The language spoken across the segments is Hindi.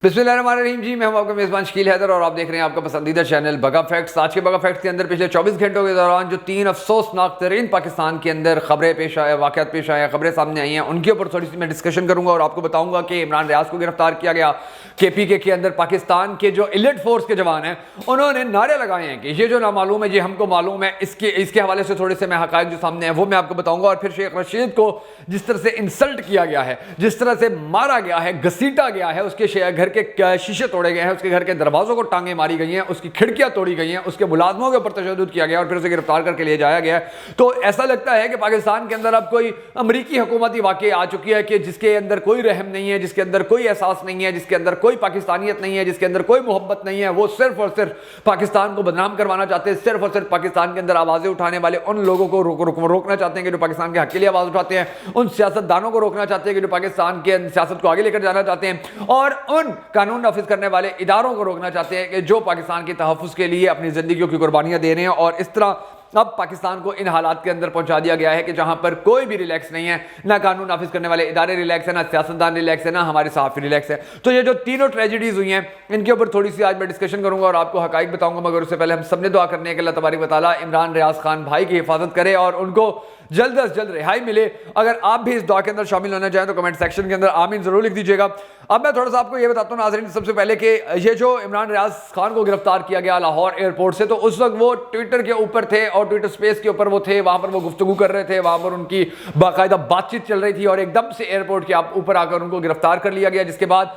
बिस्मिल्लाहिर्रहमानिर्रहीम जी, मैं हूं आपका मेज़बान शकील हैदर और आप देख रहे हैं आपका पसंदीदा चैनल बगा फैक्ट्स। आज के बगा फैक्ट्स के अंदर पिछले 24 घंटों के दौरान जो 3 अफसोसनाक तरीन पाकिस्तान के अंदर खबरें पेश आए, वाक़यात पेश आए, खबरें सामने आई हैं, उनके ऊपर थोड़ी सी मैं डिस्कशन करूंगा और आपको बताऊंगा कि इमरान रियाज को गिरफ्तार किया गया। KPK के अंदर पाकिस्तान के जो एलिट फोर्स के जवान हैं उन्होंने नारे लगाए हैं कि ये जो नामालूम है ये हमको मालूम है। इसके हवाले से थोड़े से मैं हकायक जो सामने है वो मैं आपको बताऊंगा। और फिर शेख रशीद को जिस तरह से इंसल्ट किया गया है, जिस तरह से मारा गया है, घसीटा गया है, उसके घर के शीशे तोड़े गए हैं, उसके घर के दरवाजों को टांगे मारी गई हैं, उसकी खिड़कियां तोड़ी गई हैं, उसके मुलाजमों के ऊपर तशद्दुद किया गया और फिर उसे गिरफ्तार करके ले जाया गया है। तो ऐसा लगता है कि पाकिस्तान के अंदर अब कोई अमरीकी हुकूमती वाकई आ चुकी है कि जिसके अंदर कोई रहम नहीं है, जिसके अंदर कोई एहसास नहीं है, जिसके अंदर कोई पाकिस्तानियत नहीं है, जिसके अंदर कोई मोहब्बत नहीं है। वो सिर्फ और सिर्फ पाकिस्तान को बदनाम करवाना चाहते हैं, सिर्फ और सिर्फ पाकिस्तान के अंदर आवाजें उठाने वाले उन लोगों को रोकना चाहते हैं कि जो पाकिस्तान के हक के लिए आवाज उठाते हैं, उन सियासतदानों को रोकना चाहते हैं कि जो पाकिस्तान के सियासत को आगे लेकर जाना चाहते हैं, और उन कानून नाफिज करने वाले इदारों को रोकना चाहते हैं कि जो पाकिस्तान के तहफ़्फ़ुज़ के लिए अपनी ज़िंदगियों की कुर्बानियां दे रहे हैं। और इस तरह अब पाकिस्तान को इन हालात के अंदर पहुंचा दिया गया है कि जहां पर कोई भी रिलैक्स नहीं है, ना कानून नाफिज करने वाले इदारे रिलैक्स है, ना सियासतदान रिलैक्स है, ना हमारे सहाफ़ी रिलैक्स है। तो ये जो तीनों ट्रेजेडीज हुई हैं इनके ऊपर थोड़ी सी आज मैं डिस्कशन करूंगा और आपको हकाइक बताऊंगा। मगर उससे पहले हम सबने दुआ करने के अल्लाह तबारक व तआला इमरान रियाज खान भाई की हिफाजत करे और उनको जल्द से जल्द रिहाई मिले। अगर आप भी इस दुआ के अंदर शामिल होना चाहें तो कमेंट सेक्शन के अंदर आमीन जरूर लिख दीजिएगा। अब मैं थोड़ा सा आपको ये बताता हूँ नाज़रीन, सबसे पहले कि ये जो इमरान रियाज खान को गिरफ्तार किया गया लाहौर एयरपोर्ट से, तो उस वक्त वो ट्विटर के ऊपर थे और ट्विटर स्पेस के ऊपर वो थे, वहां पर वो गुफ्तगू कर रहे थे, वहां पर उनकी बाकायदा बातचीत चल रही थी और एकदम से एयरपोर्ट के ऊपर आकर उनको गिरफ्तार कर लिया गया। जिसके बाद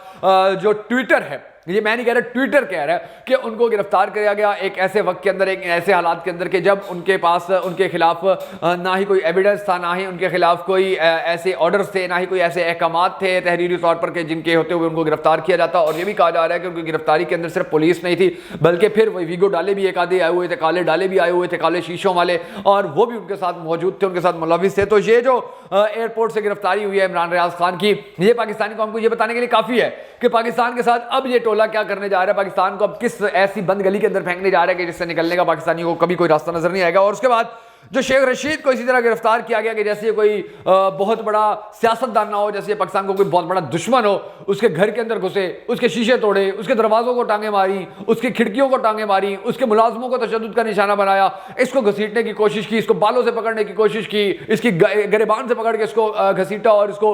जो ट्विटर है, ये मैं नहीं कह रहा, ट्विटर कह रहा है कि उनको गिरफ्तार किया गया एक ऐसे वक्त के अंदर, एक ऐसे हालात के अंदर कि जब उनके पास उनके खिलाफ ना ही कोई एविडेंस था, ना ही उनके खिलाफ कोई ऐसे ऑर्डर्स थे, ना ही कोई ऐसे अहकामात थे तहरीरी तौर पर के जिनके होते हुए उनको गिरफ्तार किया जाता। और ये भी कहा जा रहा है कि उनकी गिरफ्तारी के अंदर सिर्फ पुलिस नहीं थी बल्कि फिर वही वीगो डाले भी एक आधे आए हुए थे, काले डाले भी आए हुए थे, काले शीशों वाले, और वो भी उनके साथ मौजूद थे, उनके साथ मुलविस थे। तो ये जो एयरपोर्ट से गिरफ्तारी हुई है इमरान रियाज खान की, ये पाकिस्तानी कौम को ये बताने के लिए काफी है कि पाकिस्तान के साथ अब ये टोला क्या करने जा रहा है, पाकिस्तान को अब किस ऐसी बंद गली के अंदर फेंकने जा रहा है कि जिससे निकलने का पाकिस्तानी को कभी कोई रास्ता नजर नहीं आएगा। और उसके बाद जो शेख रशीद को इसी तरह गिरफ्तार किया गया कि जैसे कोई बहुत बड़ा सियासतदान ना हो, जैसे पाकिस्तान को कोई बहुत बड़ा दुश्मन हो, उसके घर के अंदर घुसे, उसके शीशे तोड़े, उसके दरवाजों को टांगे मारी, उसकी खिड़कियों को टांगे मारी, उसके मुलाजमों को तशद्दुद का निशाना बनाया, इसको घसीटने की कोशिश की, इसको बालों से पकड़ने की कोशिश की, इसकी गिरबान से पकड़ के इसको घसीटा और इसको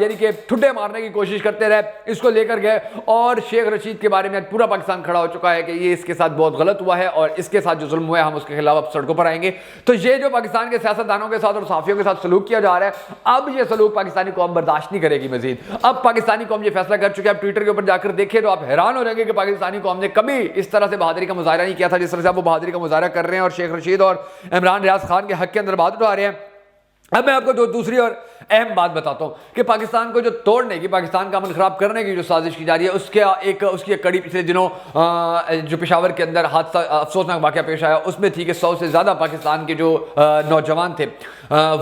यानी कि ठुड्डे मारने की कोशिश करते रहे, इसको लेकर गए। और शेख रशीद के बारे में पूरा पाकिस्तान खड़ा हो चुका है कि ये इसके साथ बहुत गलत हुआ है और इसके साथ जो जुल्म हुआ है हम उसके खिलाफ अब सड़कों पर आएंगे। तो ये जो पाकिस्तान के सियासतदानों के साथ और सहाफियों के साथ सलूक किया जा रहा है, अब ये सलूक पाकिस्तानी कौम बर्दाश्त नहीं करेगी मजीद। अब पाकिस्तानी कौम ये फैसला कर चुकी है। आप ट्विटर के ऊपर जाकर देखिए तो आप हैरान हो जाएंगे कि पाकिस्तानी कौम ने कभी इस तरह से बहादुरी का मुजाहरा नहीं किया था जिस तरह से आप वो बहादुरी का मुजाहरा कर रहे हैं और शेख रशीद और इमरान रियाज खान के हक के अंदर बात उठा रहे हैं। अब मैं आपको दूसरी और अहम बात बताता हूं कि पाकिस्तान को जो तोड़ने की, पाकिस्तान का अमन खराब करने की जो साजिश की जा रही है उसकी एक कड़ी पिछले दिनों जो पेशावर के अंदर हादसा अफसोसनाक वाकया पेश आया उसमें थी कि 100 से ज़्यादा पाकिस्तान के जो नौजवान थे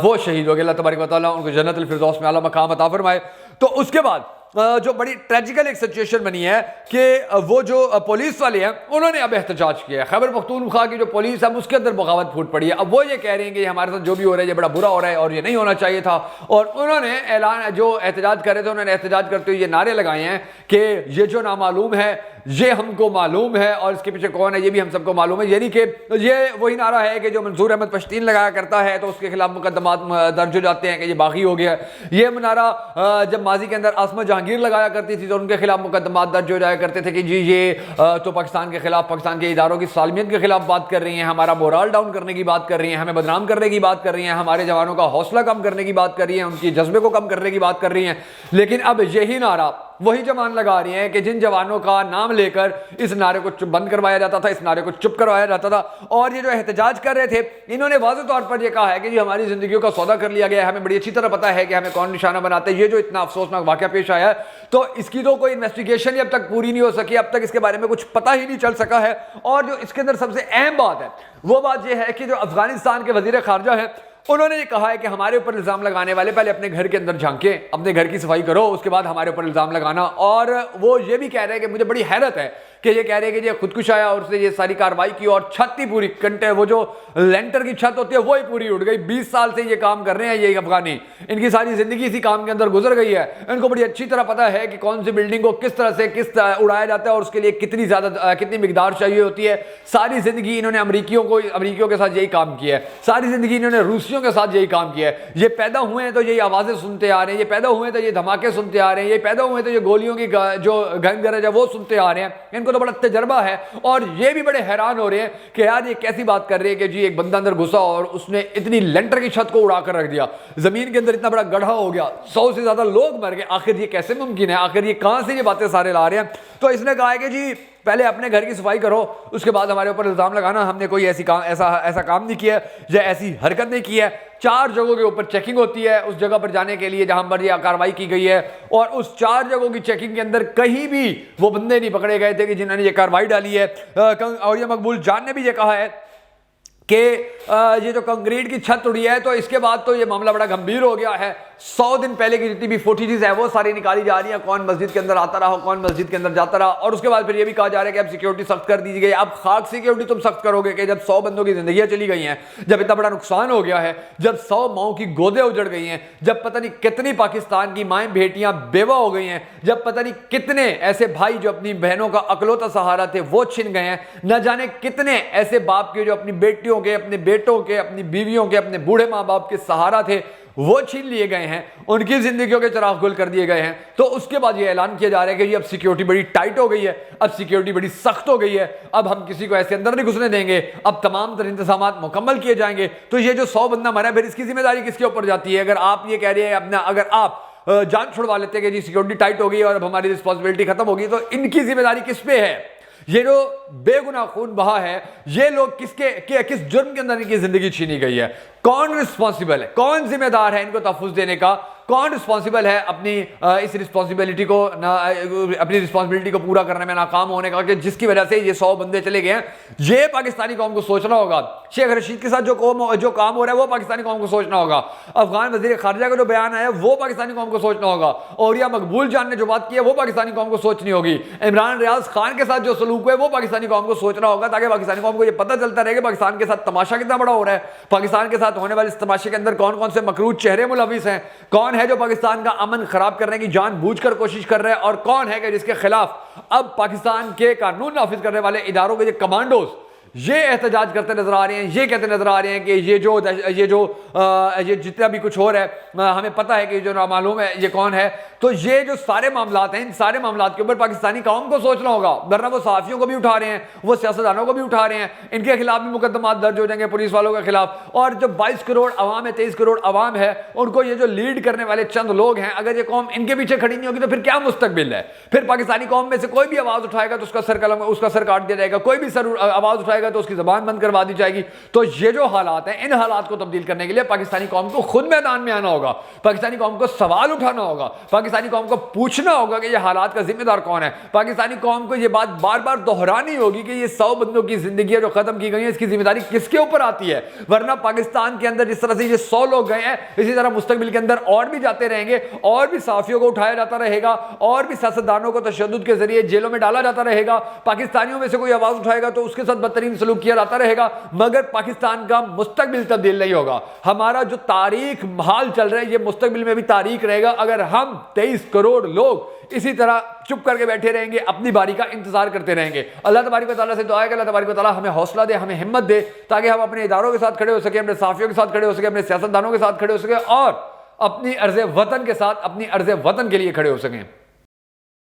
वो शहीद हो गए। अल्लाह तबारक व तआला उनको जन्नतुल फिरदौस में आला मकाम अता फरमाए। तो उसके बाद जो बड़ी ट्रेजिकल एक सिचुएशन बनी है कि वो जो पुलिस वाले हैं उन्होंने अब एहतजाज किया है। खैबर पख्तूनख्वा की जो पुलिस है उसके अंदर बगावत फूट पड़ी है। अब वो ये कह रहे हैं कि हमारे साथ जो भी हो रहा है ये बड़ा बुरा हो रहा है और ये नहीं होना चाहिए था। और उन्होंने ऐलान, जो एहतजाज कर रहे थे उन्होंने एहतजाज करते हुए ये नारे लगाए हैं कि ये जो नामालूम है ये हमको मालूम है और इसके पीछे कौन है ये भी हम सबको मालूम है। यानी कि ये वही नारा है कि जो मंसूर अहमद पश्तीन लगाया करता है तो उसके खिलाफ मुकदमात दर्ज हो जाते हैं कि ये बागी हो गया। ये नारा जब माजी के अंदर आसमा जहांगीर लगाया करती थी तो उनके खिलाफ मुकदमात दर्ज हो जाया करते थे कि जी ये तो पाकिस्तान के खिलाफ, पाकिस्तान के इदारों की सालमियत के खिलाफ बात कर रही हैं, हमारा मोरल डाउन करने की बात कर रही हैं, हमें बदनाम करने की बात कर रही हैं, हमारे जवानों का हौसला कम करने की बात कर रही हैं, उनकी जज्बे को कम करने की बात कर रही हैं। लेकिन अब यही नारा वही जवान लगा रही हैं कि जिन जवानों का नाम लेकर इस नारे को बंद करवाया जाता था, इस नारे को चुप करवाया जाता था। और ये जो एहतजाज कर रहे थे इन्होंने वाज़ेह तौर पर यह कहा है कि जी हमारी जिंदगियों का सौदा कर लिया गया है, हमें बड़ी अच्छी तरह पता है कि हमें कौन निशाना बनाते हैं। ये जो इतना अफसोसनाक वाकया पेश आया है तो इसकी तो कोई इन्वेस्टिगेशन ही अब तक पूरी नहीं हो सकी, अब तक इसके बारे में कुछ पता ही नहीं चल सका है। और जो इसके अंदर सबसे अहम बात है वो बात यह है कि जो अफगानिस्तान के वजीर खारजा है उन्होंने ये कहा है कि हमारे ऊपर इल्जाम लगाने वाले पहले अपने घर के अंदर झांके, अपने घर की सफाई करो, उसके बाद हमारे ऊपर इल्जाम लगाना। और वो ये भी कह रहे हैं कि मुझे बड़ी हैरत है कि ये कह रहे हैं कि ये खुदकुश आया और उसने ये सारी कार्रवाई की और छत ही पूरी कंटे, वो जो लेंटर की छत होती है वो ही पूरी उड़ गई। 20 साल से ये काम कर रहे हैं ये अफगानी, इनकी सारी जिंदगी इसी काम के अंदर गुजर गई है। इनको बड़ी अच्छी तरह पता है कि कौन सी बिल्डिंग को किस तरह से उड़ाया जाता है और उसके लिए कितनी मिकदार चाहिए होती है। सारी जिंदगी इन्होंने अमरीकियों के साथ यही काम किया है, सारी जिंदगी इन्होंने रूसियों के साथ यही काम किया है। ये पैदा हुए हैं तो यही आवाजें सुनते आ रहे हैं, ये पैदा हुए हैं तो ये धमाके सुनते आ रहे हैं, ये पैदा हुए तो ये गोलियों की जो गन गरज है वो सुनते आ रहे हैं। इनको तो बड़ा तजर्बा है और ये भी बड़े हैरान हो रहे हैं कि यार ये कैसी बात कर रहे हैं कि जी एक बंदा अंदर घुसा और उसने इतनी लेंटर की छत को उड़ाकर रख दिया, जमीन के अंदर इतना बड़ा गड्ढा हो गया, 100 से ज्यादा लोग मर गए। आखिर ये कैसे मुमकिन है? आखिर ये कहां से ये बातें सारे ला रहे हैं? तो इसने कहा है कि जी पहले अपने घर की सफाई करो, उसके बाद हमारे ऊपर इल्जाम लगाना हमने कोई ऐसा काम नहीं किया या ऐसी हरकत नहीं की है। 4 जगहों के ऊपर चेकिंग होती है उस जगह पर जाने के लिए जहां पर यह कार्रवाई की गई है, और उस 4 जगहों की चेकिंग के अंदर कहीं भी वो बंदे नहीं पकड़े गए थे कि जिन्होंने ये कार्रवाई डाली है। और ये मकबूल जान ने भी ये कहा है कि ये जो कंक्रीट की छत उड़ी है तो इसके बाद तो ये मामला बड़ा गंभीर हो गया है। 100 दिन पहले की जितनी भी फुटेजेस है वो सारी निकाली जा रही है, कौन मस्जिद के अंदर आता रहा, कौन मस्जिद के अंदर जाता रहा। और उसके बाद फिर ये भी कहा जा रहा है कि अब सिक्योरिटी सख्त कर दी गई। अब खाक सिक्योरिटी तुम सख्त करोगे कि जब 100 बंदों की जिंदगियां चली गई हैं, जब इतना बड़ा नुकसान हो गया है, जब 100 माओं की गोदे उजड़ गई हैं, जब पता नहीं कितनी पाकिस्तान की माएं बेटियां बेवा हो गई हैं, जब पता नहीं कितने ऐसे भाई जो अपनी बहनों का अकलौता सहारा थे वो छिन गए हैं, न जाने कितने ऐसे बाप के जो अपनी बेटियों के, अपने बेटों के, अपनी बीवियों के, अपने बूढ़े माँ बाप के सहारा थे वो छीन लिए गए हैं, उनकी जिंदगियों के चिराग गुल कर दिए गए हैं। तो उसके बाद ये ऐलान किया जा रहा है कि ये अब सिक्योरिटी बड़ी टाइट हो गई है, अब सिक्योरिटी बड़ी सख्त हो गई है, अब हम किसी को ऐसे अंदर नहीं घुसने देंगे, अब तमाम तरह इंतजाम मुकम्मल किए जाएंगे। तो ये जो 100 बंदा मरा है फिर इसकी जिम्मेदारी किसके ऊपर जाती है? अगर आप ये कह रहे हैं अपना, अगर आप जान छुड़वा लेते हैं कि जी सिक्योरिटी टाइट हो गई और अब हमारी रिस्पॉन्सिबिलिटी खत्म होगी, तो इनकी जिम्मेदारी किस पे है? ये जो बेगुनाह खून बहा है, ये लोग किस जुर्म के अंदर इनकी जिंदगी छीनी गई है? कौन रिस्पॉन्सिबल है? कौन जिम्मेदार है इनको तहफ्फुज़ देने का? कौन रिस्पॉन्सिबल है अपनी इस रिस्पॉन्सिबिलिटी को अपनी रिस्पॉन्सिबिलिटी को पूरा करने में नाकाम होने का, कि जिसकी वजह से ये 100 बंदे चले गए हैं? ये पाकिस्तानी कौम को सोचना होगा। शेख रशीद के साथ जो काम हो रहा है वो पाकिस्तानी कौम को सोचना होगा। अफगान वजीर खारजा का जो बयान आया वो पाकिस्तानी कौम को सोचना होगा। और या मकबूल जान ने जो बात की है वो पाकिस्तानी कौम को सोचनी होगी। इमरान रियाज खान के साथ जो सलूक है वो पाकिस्तानी कौम को सोचना होगा, ताकि पाकिस्तानी कौम को ये पता चलता रहे कि पाकिस्तान के साथ तमाशा कितना बड़ा हो रहा है, पाकिस्तान के साथ होने वाले इस तमाशे के अंदर कौन कौन से मकरूज चेहरे मुलविस हैं, कौन है जो पाकिस्तान का अमन खराब करने की जानबूझकर कोशिश कर रहे हैं, और कौन है कि जिसके खिलाफ अब पाकिस्तान के कानून नाफिज करने वाले इदारों के कमांडोज ये एहतजाज करते नजर आ रहे हैं, ये कहते नजर आ रहे हैं कि ये जितना भी कुछ हो रहा है हमें पता है कि जो नामालूम है ये कौन है। तो ये जो सारे मामलात हैं, इन सारे मामलात के ऊपर पाकिस्तानी कौम को सोचना होगा, वरना वो सहाफियों को भी उठा रहे हैं, वो सियासतदानों को भी उठा रहे हैं, इनके खिलाफ भी मुकदमात दर्ज हो जाएंगे पुलिस वालों के खिलाफ। और जो 22 करोड़ अवाम है, 23 करोड़ अवाम है, उनको ये जो लीड करने वाले चंद लोग हैं, अगर ये कौम इनके पीछे खड़ी नहीं होगी तो फिर क्या मुस्तकबिल है? फिर पाकिस्तानी कौम में से कोई भी आवाज उठाएगा तो उसका सर काट दिया जाएगा, कोई भी आवाज उठाएगा तो उसकी जबान बंद करवा दी जाएगी। तो ये जो हालात हैं, इन हालात को तब्दील करने के लिए पाकिस्तानी कौम को खुद मैदान में आना होगा, पाकिस्तानी कौम को सवाल उठाना होगा, पाकिस्तानी कौम को पूछना होगा कि ये हालात का जिम्मेदार कौन है। पाकिस्तानी कौम को ये बात बार बार दोहरानी होगी कि ये 100 बंदों की जिंदगी जो खत्म की गई है इसकी जिम्मेदारी किसके ऊपर आती है। वरना पाकिस्तान के अंदर जिस तरह से ये 100 लोग गए हैं, इसी तरह मुस्तकबिल के अंदर और भी जाते रहेंगे, और भी साफियों को उठाया जाता रहेगा, और भी सियासतदानों को तशद्दुद के जरिए जेलों में डाला जाता रहेगा। पाकिस्तानियों में से कोई आवाज उठाएगा तो उसके साथ बदतरीन सलूक किया जाता रहेगा, मगर पाकिस्तान का मुस्तकबिल तब्दील नहीं होगा। हमारा जो तारीख हाल चल रहा है ये मुस्तकबिल में भी तारीख रहेगा अगर हम 23 करोड़ लोग इसी तरह चुप करके बैठे रहेंगे, अपनी बारी का इंतजार करते रहेंगे। अल्लाह तबारक व तआला से दुआ है कि अल्लाह तबारक व तआला हमें हौसला दे, हमें हिम्मत दे, ताकि हम अपने इदारों के साथ खड़े हो सके, अपने साफियों के साथ खड़े हो सके, अपने सियासतदानों के साथ खड़े हो सके, और अपनी अर्ज़ वतन के साथ, अपनी अर्ज़ वतन के लिए खड़े हो सकें।